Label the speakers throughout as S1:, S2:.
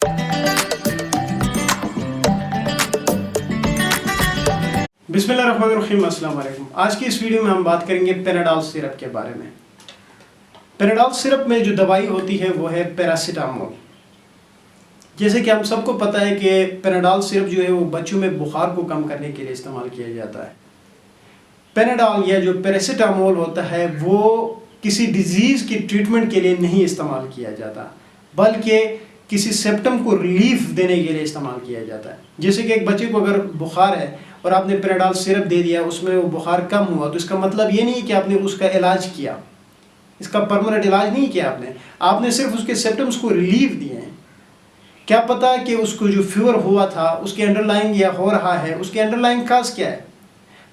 S1: बिस्मिल्लाहिर्रहमानिर्रहीम, अस्सलाम वालेकुम। आज की इस वीडियो में हम बात करेंगे पेनाडोल सिरप के बारे में। पेनाडोल सिरप में जो दवाई होती है वो है पैरासीटामोल। जैसे कि हम सबको पता है कि पेनाडोल सिरप जो है वो बच्चों में बुखार को कम करने के लिए इस्तेमाल किया जाता है। पेनाडोल या जो पैरासीटामोल होता है वो किसी डिजीज़ की ट्रीटमेंट के लिए नहीं इस्तेमाल किया जाता, बल्कि किसी सिम्टम को रिलीफ देने के लिए इस्तेमाल किया जाता है। जैसे कि एक बच्चे को अगर बुखार है और आपने पेनाडोल सिरप दे दिया, उसमें वो बुखार कम हुआ, तो इसका मतलब ये नहीं कि आपने उसका इलाज किया, इसका परमानेंट इलाज नहीं किया आपने सिर्फ उसके सिम्टम्स को रिलीफ दिए हैं। क्या पता कि उसको जो फीवर हुआ था उसके अंडरलाइंग या हो रहा है, उसके अंडरलाइंग काज क्या है।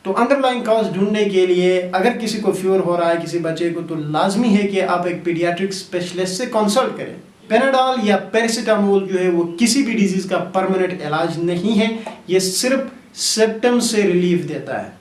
S1: तो अंडरलाइंग काज ढूंढने के लिए अगर किसी को फीवर हो रहा है, किसी बच्चे को, तो लाजमी है कि आप एक पीडियाट्रिक स्पेशलिस्ट से कंसल्ट करें। पेनाडोल या पैरासीटामोल जो है वो किसी भी डिजीज़ का परमानेंट इलाज नहीं है, ये सिर्फ सिम्टम से रिलीफ देता है।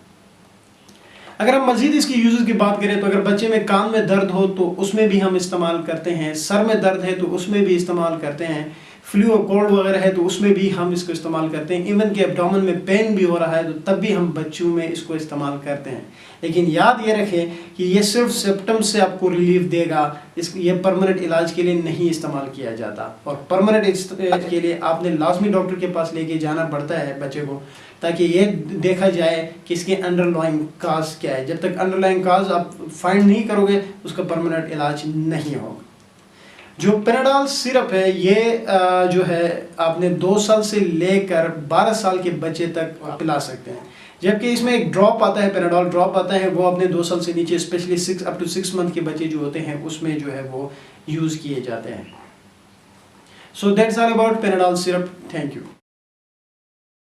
S1: अगर हम मज़ीद इसकी यूज़ की बात करें तो अगर बच्चे में कान में दर्द हो तो उसमें भी हम इस्तेमाल करते हैं, सर में दर्द है तो उसमें भी इस्तेमाल करते हैं, फ्लू और कोल्ड वगैरह है तो उसमें भी हम इसको इस्तेमाल करते हैं। इवन कि एब्डोमेन में पेन भी हो रहा है तो तब भी हम बच्चों में इसको इस्तेमाल करते हैं। लेकिन याद ये रखें कि ये सिर्फ सिम्टम से आपको रिलीफ देगा, ये परमानेंट इलाज के लिए नहीं इस्तेमाल किया जाता। और परमानेंट इलाज के लिए आपने लाजमी डॉक्टर के पास लेके जाना पड़ता है बच्चे को, ताकि ये देखा जाए कि इसके अंडरलाइंग काज क्या है। जब तक अंडरलाइंग काज आप फाइंड नहीं करोगे उसका परमानेंट इलाज नहीं होगा। जो पेनाडोल सिरप है ये जो है आपने 2 साल से लेकर 12 साल के बच्चे तक पिला सकते हैं। जबकि इसमें एक ड्रॉप आता है, पेनाडोल ड्रॉप आता है, वो अपने 2 साल से नीचे स्पेशली 6 up to 6 मंथ के बच्चे जो होते हैं उसमें जो है वो यूज़ किए जाते हैं। So that's all about Panadol syrup. Thank you.